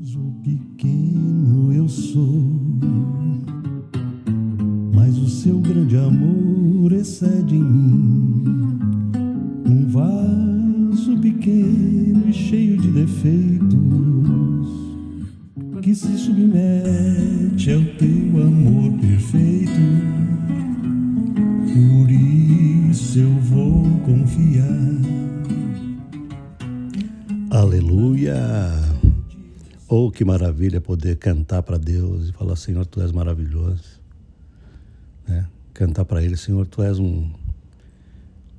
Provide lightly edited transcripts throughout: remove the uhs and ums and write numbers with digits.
O pequeno eu sou, mas o seu grande amor excede em mim. Um vaso pequeno e cheio de defeitos, que se submete ao teu amor perfeito. Por isso eu vou confiar. Aleluia! Oh, que maravilha poder cantar para Deus e falar: Senhor, Tu és maravilhoso. Né? Cantar para Ele: Senhor, Tu és um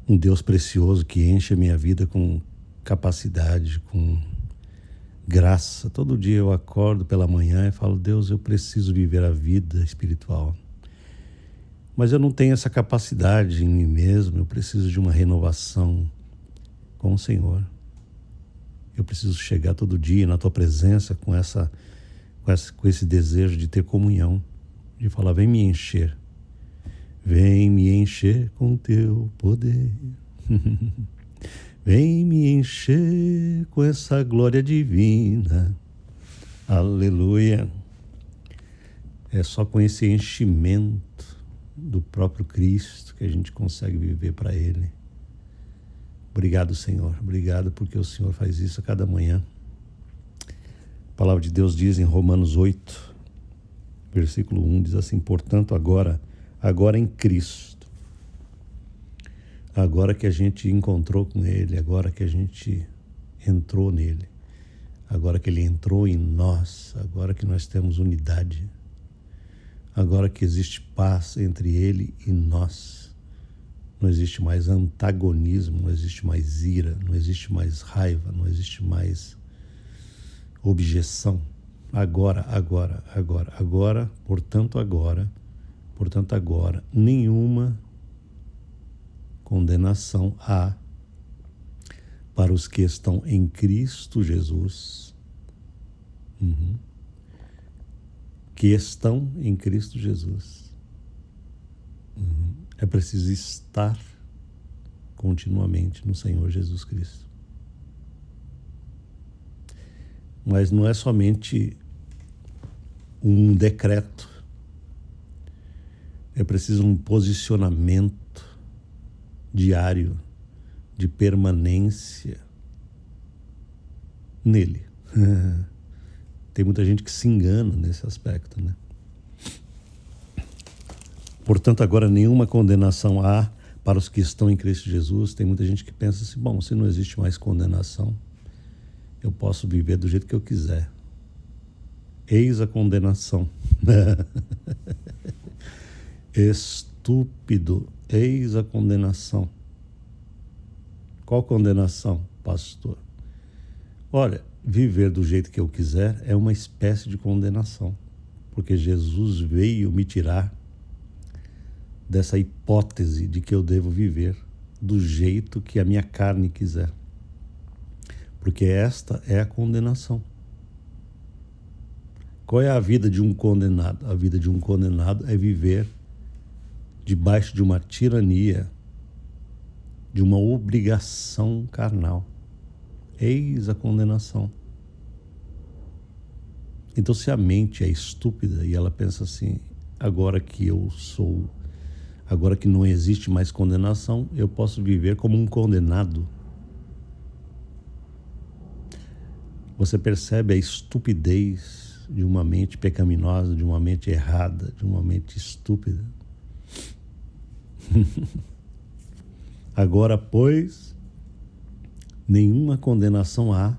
Deus precioso que enche a minha vida com capacidade, com graça. Todo dia eu acordo pela manhã e falo: Deus, eu preciso viver a vida espiritual. Mas eu não tenho essa capacidade em mim mesmo, eu preciso de uma renovação com o Senhor. Eu preciso chegar todo dia na Tua presença com esse desejo de ter comunhão, de falar: vem me encher. Vem me encher com Teu poder. Vem me encher com essa glória divina. Aleluia. É só com esse enchimento do próprio Cristo que a gente consegue viver para Ele. Obrigado, Senhor. Obrigado porque o Senhor faz isso a cada manhã. A palavra de Deus diz em Romanos 8, versículo 1, diz assim: portanto, agora em Cristo, agora que a gente encontrou com Ele, agora que a gente entrou nele, agora que Ele entrou em nós, agora que nós temos unidade, agora que existe paz entre Ele e nós, não existe mais antagonismo, não existe mais ira, não existe mais raiva, não existe mais objeção. Portanto, nenhuma condenação há para os que estão em Cristo Jesus. Que estão em Cristo Jesus. É preciso estar continuamente no Senhor Jesus Cristo. Mas não é somente um decreto. É preciso um posicionamento diário de permanência nele. Tem muita gente que se engana nesse aspecto, né? Portanto, agora nenhuma condenação há para os que estão em Cristo Jesus. Tem muita gente que pensa assim: bom, se não existe mais condenação, eu posso viver do jeito que eu quiser. Eis a condenação. Estúpido, eis a condenação. Qual condenação, pastor? Olha, viver do jeito que eu quiser é uma espécie de condenação, porque Jesus veio me tirar dessa hipótese de que eu devo viver do jeito que a minha carne quiser. Porque esta é a condenação. Qual é a vida de um condenado? A vida de um condenado é viver debaixo de uma tirania, de uma obrigação carnal. Eis a condenação. Então, se a mente é estúpida e ela pensa assim: agora que não existe mais condenação, eu posso viver como um condenado. Você percebe a estupidez de uma mente pecaminosa, de uma mente errada, de uma mente estúpida? Agora, pois, nenhuma condenação há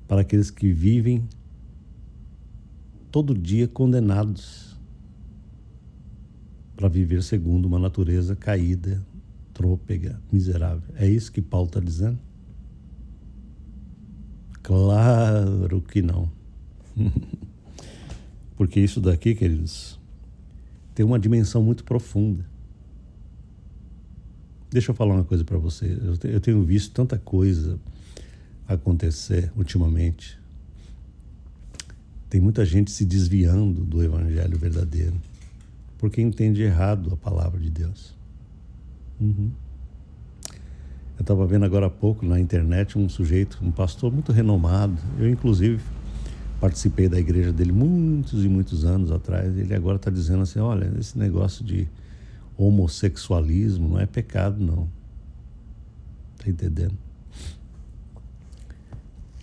para aqueles que vivem todo dia condenados para viver segundo uma natureza caída, trôpega, miserável. É isso que Paulo está dizendo? Claro que não. Porque isso daqui, queridos, tem uma dimensão muito profunda. Deixa eu falar uma coisa para você. Eu tenho visto tanta coisa acontecer ultimamente. Tem muita gente se desviando do evangelho verdadeiro, porque entende errado a palavra de Deus. Eu estava vendo agora há pouco na internet um sujeito, um pastor muito renomado. Eu, inclusive, participei da igreja dele muitos e muitos anos atrás. Ele agora está dizendo assim, olha, esse negócio de homossexualismo não é pecado, não. Está entendendo?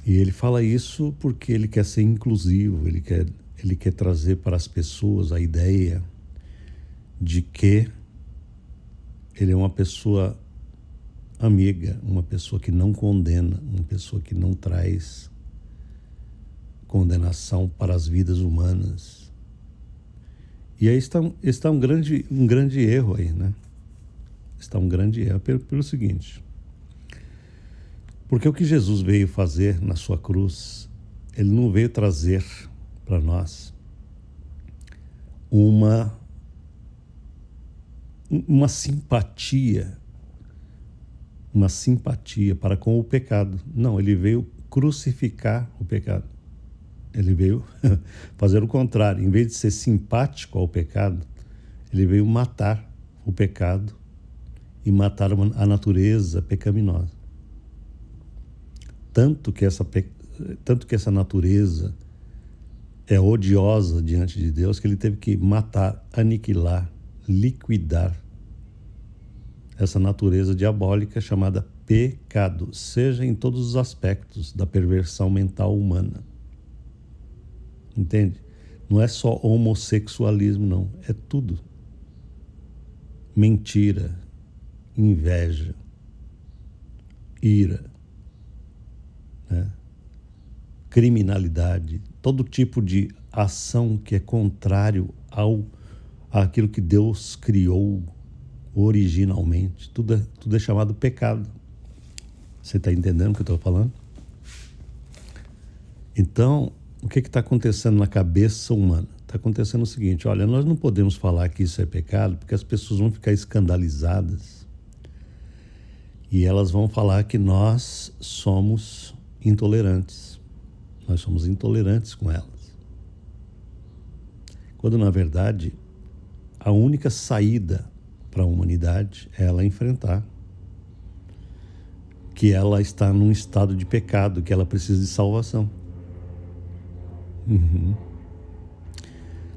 E ele fala isso porque ele quer ser inclusivo, ele quer trazer para as pessoas a ideia de que ele é uma pessoa amiga, uma pessoa que não condena, uma pessoa que não traz condenação para as vidas humanas. E aí está um grande erro aí, né? Está um grande erro pelo seguinte. Porque o que Jesus veio fazer na sua cruz, ele não veio trazer para nós uma simpatia para com o pecado. Não, ele veio crucificar o pecado. Ele veio fazer o contrário. Em vez de ser simpático ao pecado, ele veio matar o pecado e matar a natureza pecaminosa. Tanto que essa natureza é odiosa diante de Deus, que ele teve que matar, aniquilar, liquidar essa natureza diabólica chamada pecado, seja em todos os aspectos da perversão mental humana. Entende? Não é só homossexualismo, não. É tudo. Mentira, inveja, ira, né? Criminalidade, todo tipo de ação que é contrário àquilo que Deus criou originalmente. Tudo é chamado pecado. Você está entendendo o que eu estou falando? Então, o que está acontecendo na cabeça humana? Está acontecendo o seguinte, olha, nós não podemos falar que isso é pecado, porque as pessoas vão ficar escandalizadas e elas vão falar que nós somos intolerantes. Nós somos intolerantes com elas. Quando, na verdade, a única saída para a humanidade é ela enfrentar que ela está num estado de pecado, que ela precisa de salvação.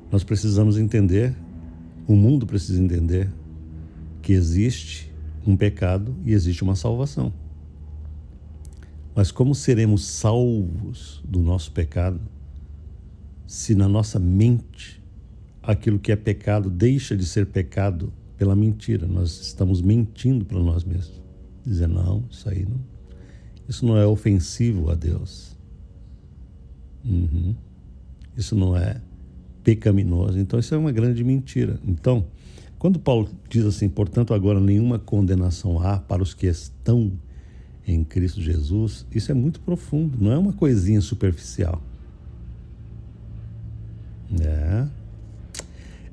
Nós precisamos entender, o mundo precisa entender que existe um pecado e existe uma salvação. Mas como seremos salvos do nosso pecado se na nossa mente aquilo que é pecado deixa de ser pecado pela mentira? Nós estamos mentindo para nós mesmos, dizendo, não, isso não é ofensivo a Deus. Isso não é pecaminoso. Então isso é uma grande mentira. Então, quando Paulo diz assim, portanto agora nenhuma condenação há para os que estão em Cristo Jesus, isso é muito profundo, não é uma coisinha superficial.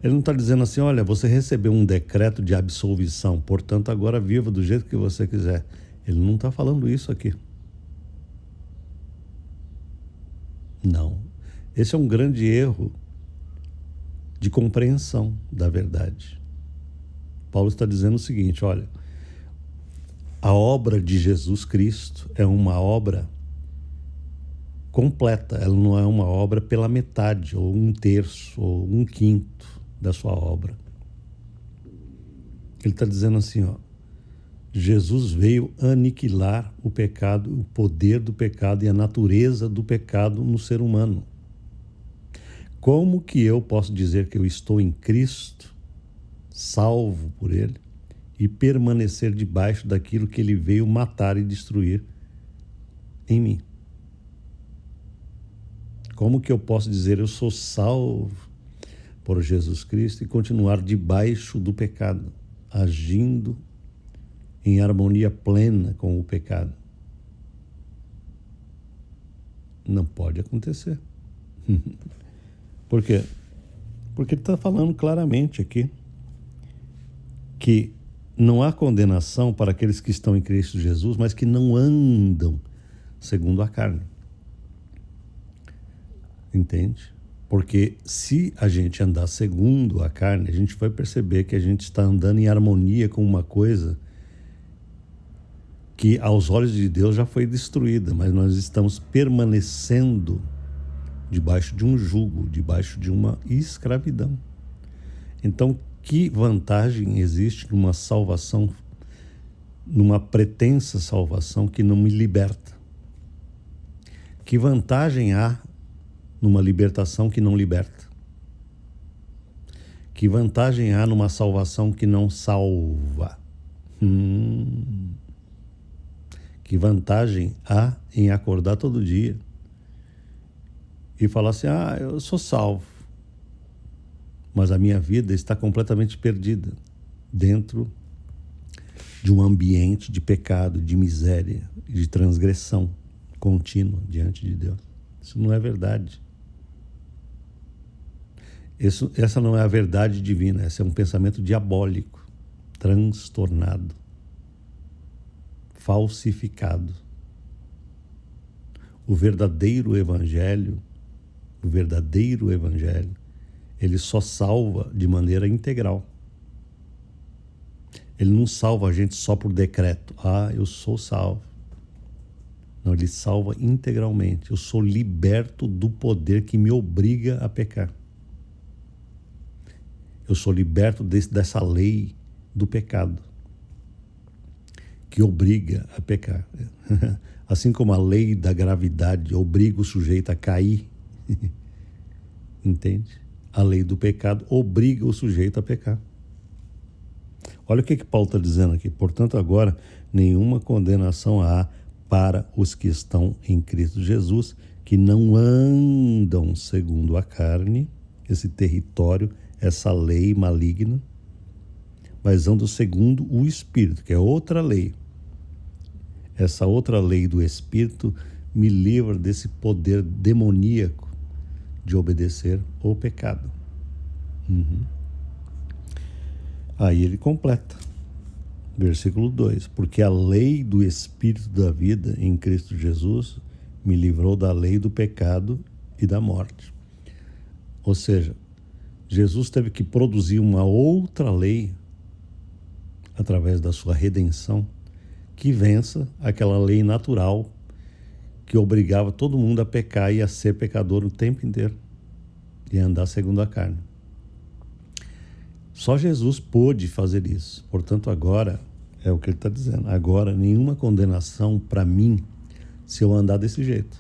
Ele não está dizendo assim, olha, você recebeu um decreto de absolvição, portanto agora viva do jeito que você quiser. Ele não está falando isso aqui. Não. Esse é um grande erro de compreensão da verdade. Paulo está dizendo o seguinte, olha, a obra de Jesus Cristo é uma obra completa, ela não é uma obra pela metade, ou um terço, ou um quinto da sua obra. Ele está dizendo assim, ó, Jesus veio aniquilar o pecado, o poder do pecado e a natureza do pecado no ser humano. Como que eu posso dizer que eu estou em Cristo, salvo por Ele, e permanecer debaixo daquilo que Ele veio matar e destruir em mim? Como que eu posso dizer eu sou salvo por Jesus Cristo e continuar debaixo do pecado, agindo em harmonia plena com o pecado? Não pode acontecer. Por quê? Porque ele está falando claramente aqui que não há condenação para aqueles que estão em Cristo Jesus, mas que não andam segundo a carne. Entende? Porque se a gente andar segundo a carne, a gente vai perceber que a gente está andando em harmonia com uma coisa que aos olhos de Deus já foi destruída, mas nós estamos permanecendo debaixo de um jugo, debaixo de uma escravidão. Então, que vantagem existe numa salvação, numa pretensa salvação que não me liberta? Que vantagem há numa libertação que não liberta? Que vantagem há numa salvação que não salva? Que vantagem há em acordar todo dia e falar assim, eu sou salvo, mas a minha vida está completamente perdida dentro de um ambiente de pecado, de miséria, de transgressão contínua diante de Deus. Isso não é verdade. Essa não é a verdade divina, esse é um pensamento diabólico, transtornado, falsificado. O verdadeiro evangelho, ele só salva de maneira integral. Ele não salva a gente só por decreto. Eu sou salvo. Não, ele salva integralmente. Eu sou liberto do poder que me obriga a pecar. Eu sou liberto dessa lei do pecado que obriga a pecar. Assim como a lei da gravidade obriga o sujeito a cair, entende? A lei do pecado obriga o sujeito a pecar. Olha o que Paulo está dizendo aqui. Portanto, agora, nenhuma condenação há para os que estão em Cristo Jesus, que não andam segundo a carne, esse território, essa lei maligna, mas andam segundo o Espírito, que é outra lei. Essa outra lei do Espírito me livra desse poder demoníaco de obedecer ao pecado. Aí ele completa, versículo 2: porque a lei do Espírito da vida em Cristo Jesus me livrou da lei do pecado e da morte. Ou seja, Jesus teve que produzir uma outra lei através da sua redenção que vença aquela lei natural que obrigava todo mundo a pecar e a ser pecador o tempo inteiro e a andar segundo a carne. Só Jesus pôde fazer isso. Portanto, agora, é o que ele está dizendo, agora nenhuma condenação para mim se eu andar desse jeito.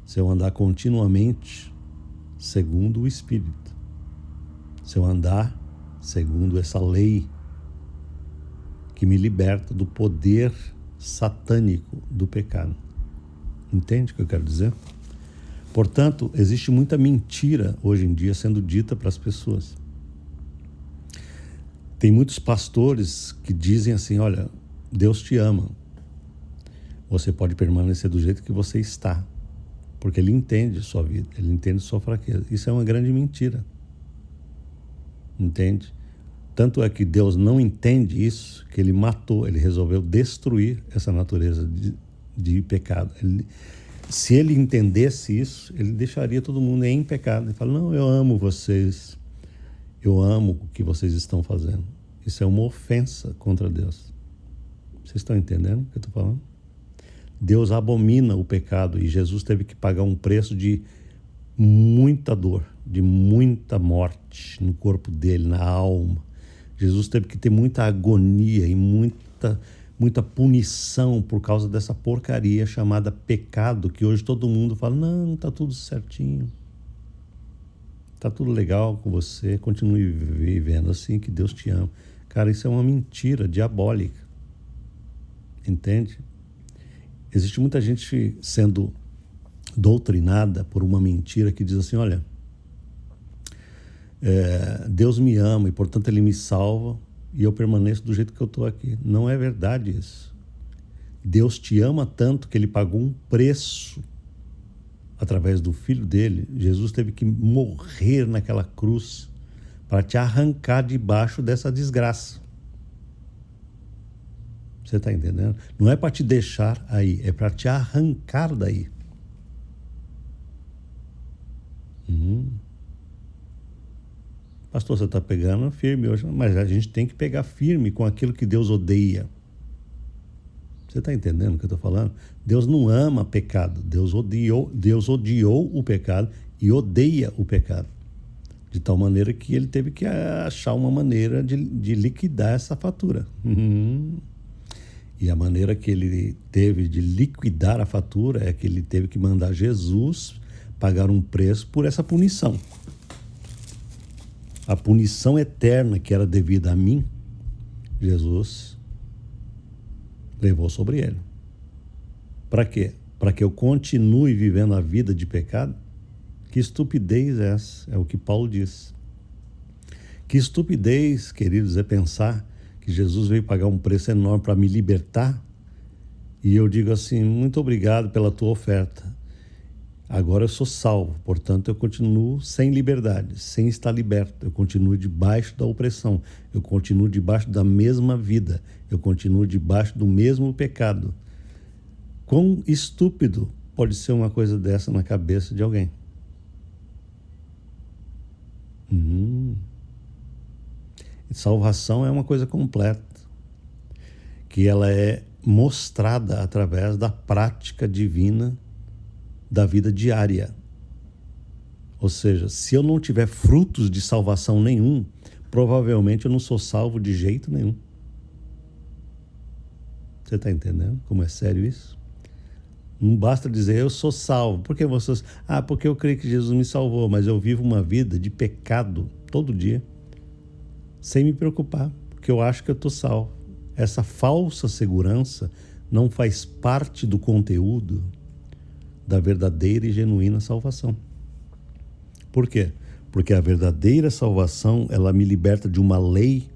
Se eu andar continuamente segundo o Espírito. Se eu andar segundo essa lei que me liberta do poder satânico do pecado. Entende o que eu quero dizer? Portanto, existe muita mentira hoje em dia sendo dita para as pessoas. Tem muitos pastores que dizem assim, olha, Deus te ama. Você pode permanecer do jeito que você está, porque Ele entende a sua vida, Ele entende a sua fraqueza. Isso é uma grande mentira. Entende? Tanto é que Deus não entende isso, que Ele matou, Ele resolveu destruir essa natureza de pecado. Se Ele entendesse isso, Ele deixaria todo mundo em pecado. Ele fala, não, eu amo vocês, eu amo o que vocês estão fazendo. Isso é uma ofensa contra Deus. Vocês estão entendendo o que eu estou falando? Deus abomina o pecado e Jesus teve que pagar um preço de muita dor, de muita morte no corpo dele, na alma. Jesus teve que ter muita agonia e muita punição por causa dessa porcaria chamada pecado, que hoje todo mundo fala, não, está tudo certinho. Está tudo legal com você, continue vivendo assim, que Deus te ama. Cara, isso é uma mentira diabólica. Entende? Existe muita gente sendo doutrinada por uma mentira que diz assim, olha, Deus me ama e, portanto, Ele me salva e eu permaneço do jeito que eu estou aqui. Não é verdade isso. Deus te ama tanto que Ele pagou um preço através do Filho dele. Jesus teve que morrer naquela cruz para te arrancar debaixo dessa desgraça. Você está entendendo? Não é para te deixar aí, é para te arrancar daí. Pastor, você está pegando firme hoje, mas a gente tem que pegar firme com aquilo que Deus odeia. Você está entendendo o que eu estou falando? Deus não ama pecado. Deus odiou o pecado e odeia o pecado. De tal maneira que ele teve que achar uma maneira de liquidar essa fatura. E a maneira que ele teve de liquidar a fatura é que ele teve que mandar Jesus pagar um preço por essa punição. A punição eterna que era devida a mim, Jesus levou sobre ele. Para quê? Para que eu continue vivendo a vida de pecado? Que estupidez é essa? É o que Paulo diz. Que estupidez, queridos, é pensar que Jesus veio pagar um preço enorme para me libertar e eu digo assim, muito obrigado pela tua oferta. Agora eu sou salvo, portanto eu continuo sem liberdade, sem estar liberto. Eu continuo debaixo da opressão, eu continuo debaixo da mesma vida, eu continuo debaixo do mesmo pecado. Quão estúpido pode ser uma coisa dessa na cabeça de alguém? Salvação é uma coisa completa, que ela é mostrada através da prática divina da vida diária. Ou seja, se eu não tiver frutos de salvação nenhum, provavelmente eu não sou salvo de jeito nenhum. Você está entendendo como é sério isso? Não basta dizer eu sou salvo. Por que você? Porque eu creio que Jesus me salvou, mas eu vivo uma vida de pecado todo dia, sem me preocupar, porque eu acho que eu estou salvo. Essa falsa segurança não faz parte do conteúdo da verdadeira e genuína salvação. Por quê? Porque a verdadeira salvação, ela me liberta de uma lei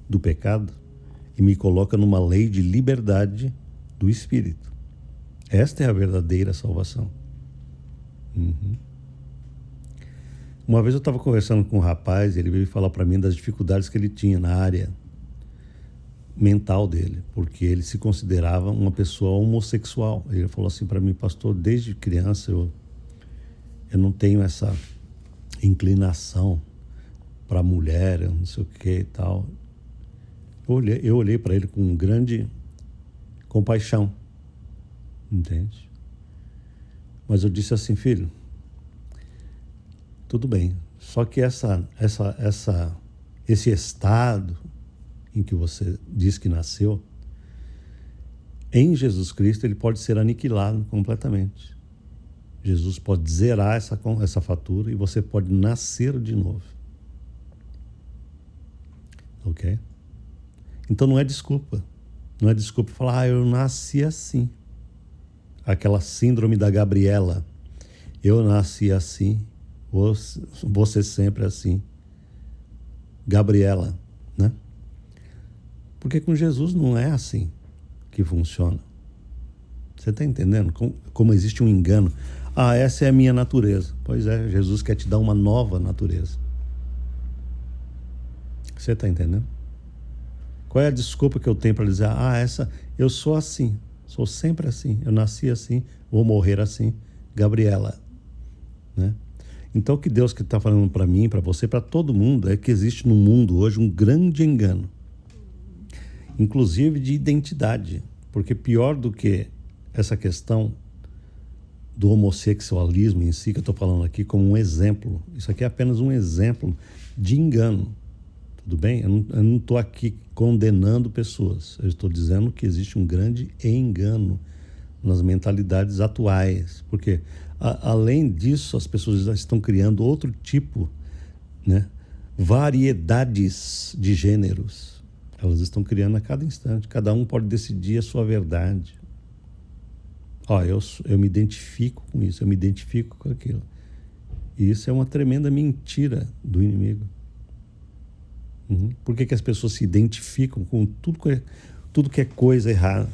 do pecado e me coloca numa lei de liberdade do Espírito. Esta é a verdadeira salvação. Uma vez eu estava conversando com um rapaz, ele veio falar para mim das dificuldades que ele tinha na área mental dele, porque ele se considerava uma pessoa homossexual. Ele falou assim para mim, pastor, desde criança eu não tenho essa inclinação para mulher, não sei o que e tal. Eu olhei para ele com grande compaixão, entende? Mas eu disse assim, filho, tudo bem, só que esse estado em que você diz que nasceu, em Jesus Cristo ele pode ser aniquilado completamente. Jesus pode zerar essa fatura e você pode nascer de novo. Ok? Então não é desculpa. Não é desculpa falar, eu nasci assim. Aquela síndrome da Gabriela. Eu nasci assim, você sempre assim. Gabriela, né? Porque com Jesus não é assim que funciona. Você está entendendo como existe um engano? Essa é a minha natureza. Pois é, Jesus quer te dar uma nova natureza. Você está entendendo? Qual é a desculpa que eu tenho para dizer, eu sou assim, sou sempre assim, eu nasci assim, vou morrer assim, Gabriela, né? Então o que Deus que está falando para mim, para você, para todo mundo, é que existe no mundo hoje um grande engano, inclusive de identidade, porque pior do que essa questão do homossexualismo em si, que eu estou falando aqui como um exemplo, isso aqui é apenas um exemplo de engano, tudo bem? Eu não estou aqui condenando pessoas, eu estou dizendo que existe um grande engano nas mentalidades atuais, porque além disso as pessoas já estão criando outro tipo, né? Variedades de gêneros, elas estão criando a cada instante, cada um pode decidir a sua verdade. Eu me identifico com isso, eu me identifico com aquilo. E isso é uma tremenda mentira do inimigo. Por que as pessoas se identificam com tudo que é coisa errada?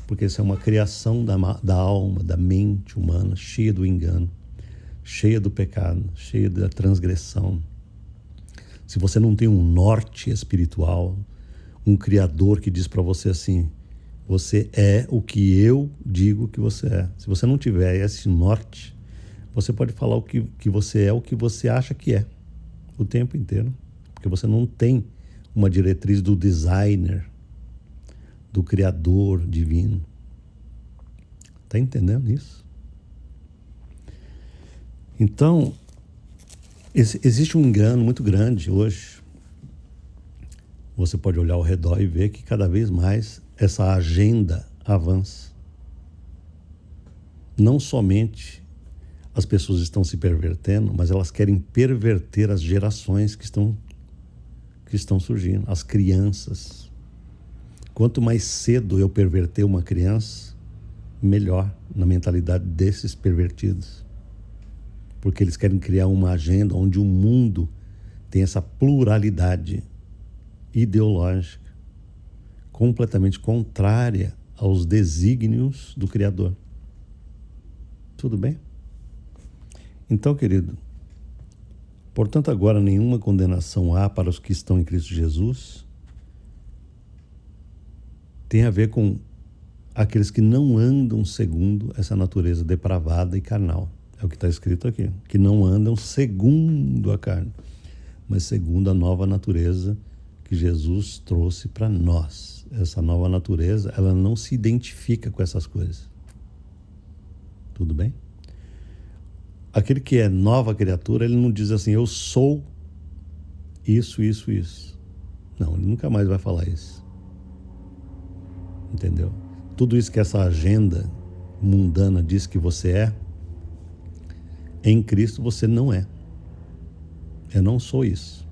Porque isso é uma criação da alma, da mente humana, cheia do engano, cheia do pecado, cheia da transgressão. Se você não tem um norte espiritual, um Criador que diz para você assim, você é o que eu digo que você é. Se você não tiver esse norte, você pode falar o que você é, o que você acha que é, o tempo inteiro. Porque você não tem uma diretriz do designer, do Criador divino. Está entendendo isso? Então, existe um engano muito grande hoje. Você pode olhar ao redor e ver que cada vez mais essa agenda avança. Não somente as pessoas estão se pervertendo, mas elas querem perverter as gerações que estão surgindo, as crianças. Quanto mais cedo eu perverter uma criança, melhor na mentalidade desses pervertidos. Porque eles querem criar uma agenda onde o mundo tem essa pluralidade ideológica completamente contrária aos desígnios do Criador. Tudo bem? Então, querido, portanto, agora nenhuma condenação há para os que estão em Cristo Jesus. Tem a ver com aqueles que não andam segundo essa natureza depravada e carnal. É o que está escrito aqui. Que não andam segundo a carne, mas segundo a nova natureza que Jesus trouxe para nós. Essa nova natureza, ela não se identifica com essas coisas. Tudo bem? Aquele que é nova criatura, ele não diz assim, eu sou isso, isso, isso. Não, ele nunca mais vai falar isso. Entendeu? Tudo isso que essa agenda mundana diz que você é, em Cristo você não é. Eu não sou isso.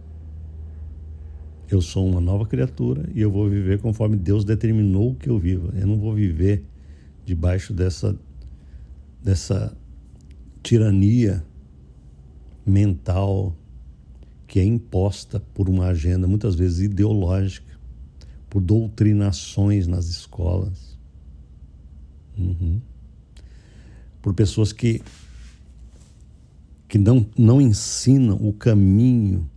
Eu sou uma nova criatura e eu vou viver conforme Deus determinou que eu viva. Eu não vou viver debaixo dessa tirania mental que é imposta por uma agenda, muitas vezes ideológica, por doutrinações nas escolas, por pessoas que não ensinam o caminho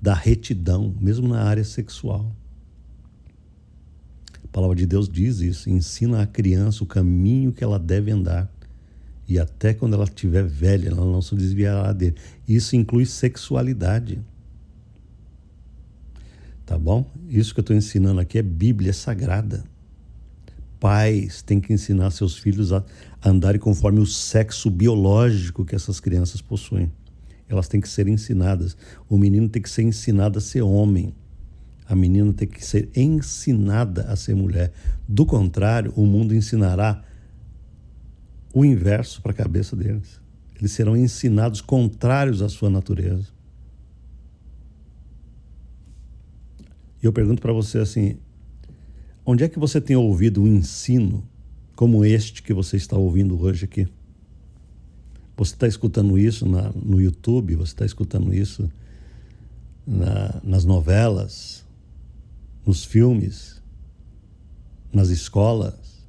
da retidão, mesmo na área sexual. A palavra de Deus diz isso, ensina a criança o caminho que ela deve andar, e até quando ela estiver velha, ela não se desviará dele. Isso inclui sexualidade. Tá bom? Isso que eu estou ensinando aqui é Bíblia, é sagrada. Pais têm que ensinar seus filhos a andarem conforme o sexo biológico que essas crianças possuem. Elas têm que ser ensinadas. O menino tem que ser ensinado a ser homem. A menina tem que ser ensinada a ser mulher. Do contrário, o mundo ensinará o inverso para a cabeça deles. Eles serão ensinados contrários à sua natureza. E eu pergunto para você assim, onde é que você tem ouvido um ensino como este que você está ouvindo hoje aqui? Você está escutando isso no YouTube? Você está escutando isso nas novelas, nos filmes, nas escolas?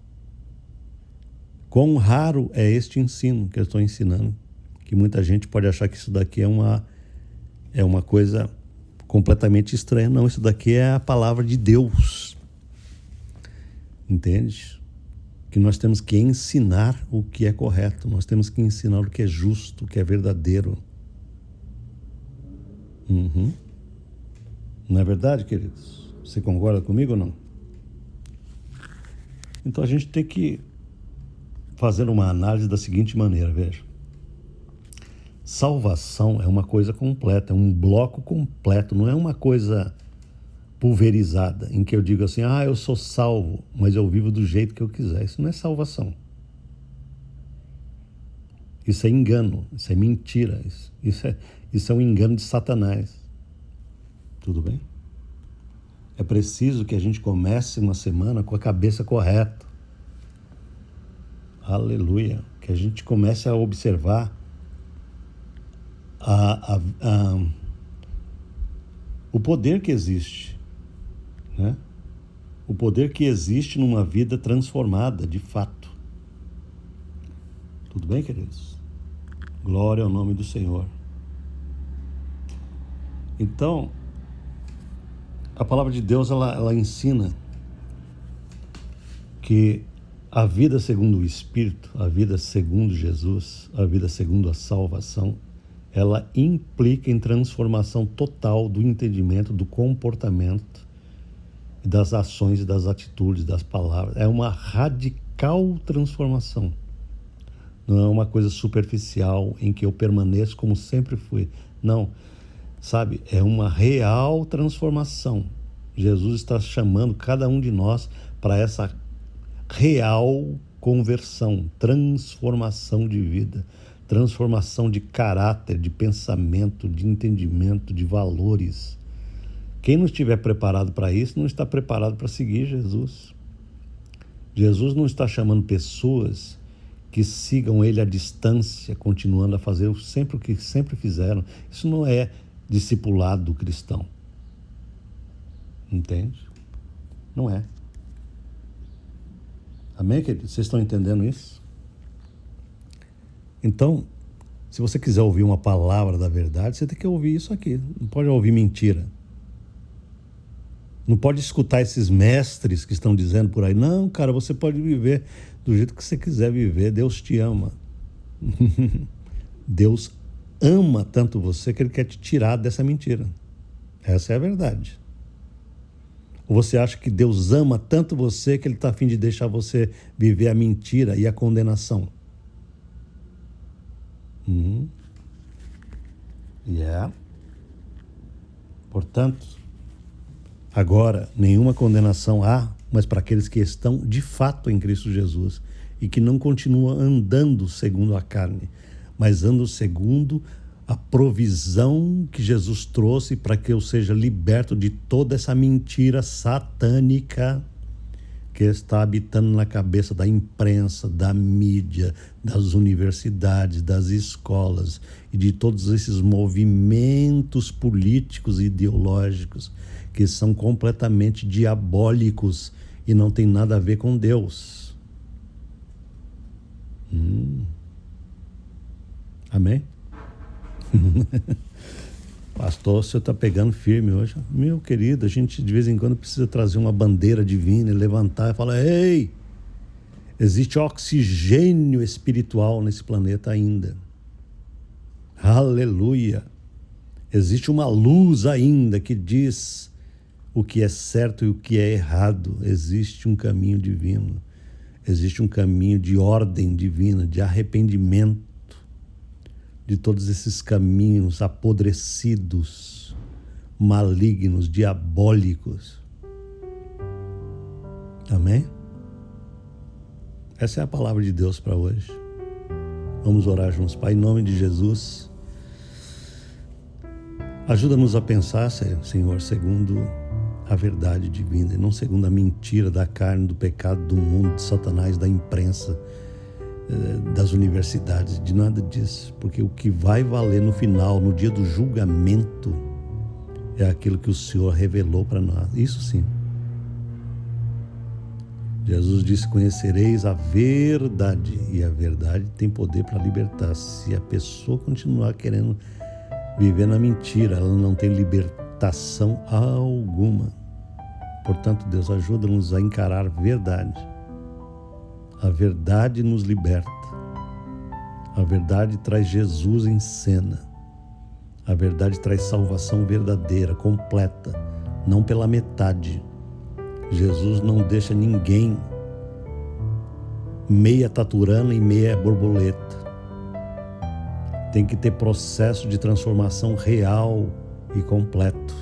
Quão raro é este ensino que eu estou ensinando? Que muita gente pode achar que isso daqui é uma coisa completamente estranha. Não, isso daqui é a palavra de Deus. Entende? Que nós temos que ensinar o que é correto, nós temos que ensinar o que é justo, o que é verdadeiro. Não é verdade, queridos? Você concorda comigo ou não? Então a gente tem que fazer uma análise da seguinte maneira, veja. Salvação é uma coisa completa, é um bloco completo, não é uma coisa pulverizada, em que eu digo assim, eu sou salvo, mas eu vivo do jeito que eu quiser. Isso não é salvação. Isso é engano, isso é mentira, isso é um engano de Satanás. Tudo bem? É preciso que a gente comece uma semana com a cabeça correta. Aleluia. Que a gente comece a observar o poder que existe, né? O poder que existe numa vida transformada, de fato. Tudo bem, queridos? Glória ao nome do Senhor. Então, a palavra de Deus, ela ensina que a vida segundo o Espírito, a vida segundo Jesus, a vida segundo a salvação, ela implica em transformação total do entendimento, do comportamento das ações e das atitudes, das palavras. É uma radical transformação. Não é uma coisa superficial em que eu permaneço como sempre fui. Não, sabe? É uma real transformação. Jesus está chamando cada um de nós para essa real conversão, transformação de vida, transformação de caráter, de pensamento, de entendimento, de valores. Quem não estiver preparado para isso, não está preparado para seguir Jesus. Jesus não está chamando pessoas que sigam ele à distância, continuando a fazer sempre o que sempre fizeram. Isso não é discipulado cristão. Entende? Não é. Amém, queridos? Vocês estão entendendo isso? Então, se você quiser ouvir uma palavra da verdade, você tem que ouvir isso aqui. Não pode ouvir mentira. Não pode escutar esses mestres que estão dizendo por aí, não, cara, você pode viver do jeito que você quiser viver, Deus te ama. Deus ama tanto você que Ele quer te tirar dessa mentira. Essa é a verdade. Ou você acha que Deus ama tanto você que Ele está a fim de deixar você viver a mentira e a condenação? Portanto, agora, nenhuma condenação há, mas para aqueles que estão de fato em Cristo Jesus e que não continuam andando segundo a carne, mas andam segundo a provisão que Jesus trouxe para que eu seja liberto de toda essa mentira satânica que está habitando na cabeça da imprensa, da mídia, das universidades, das escolas e de todos esses movimentos políticos e ideológicos que são completamente diabólicos e não tem nada a ver com Deus. Amém? Pastor, o senhor está pegando firme hoje. Meu querido, a gente de vez em quando precisa trazer uma bandeira divina e levantar e falar, ei, existe oxigênio espiritual nesse planeta ainda. Aleluia! Existe uma luz ainda que diz o que é certo e o que é errado. Existe um caminho divino. Existe um caminho de ordem divina, de arrependimento de todos esses caminhos apodrecidos, malignos, diabólicos. Amém? Essa é a palavra de Deus para hoje. Vamos orar juntos. Pai, em nome de Jesus, ajuda-nos a pensar, Senhor, segundo a verdade divina e não segundo a mentira da carne, do pecado, do mundo, de Satanás, da imprensa, das universidades, de nada disso, porque o que vai valer no final, no dia do julgamento, é aquilo que o Senhor revelou para nós. Isso sim. Jesus disse, conhecereis a verdade, e a verdade tem poder para libertar. Se a pessoa continuar querendo viver na mentira, ela não tem libertação alguma. Portanto, Deus, ajuda-nos a encarar a verdade. A verdade nos liberta. A verdade traz Jesus em cena. A verdade traz salvação verdadeira, completa, não pela metade. Jesus não deixa ninguém meia taturana e meia borboleta. Tem que ter processo de transformação real e completo,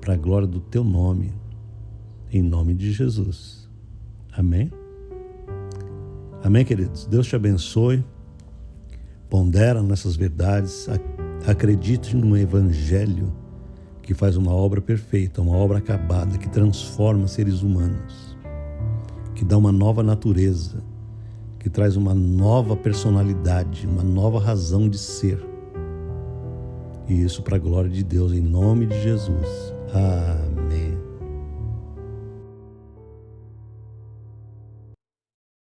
para a glória do teu nome, em nome de Jesus. Amém? Amém, queridos? Deus te abençoe. Pondera nessas verdades. Acredite no Evangelho que faz uma obra perfeita, uma obra acabada, que transforma seres humanos, que dá uma nova natureza, que traz uma nova personalidade, uma nova razão de ser. E isso para a glória de Deus, em nome de Jesus. Amém.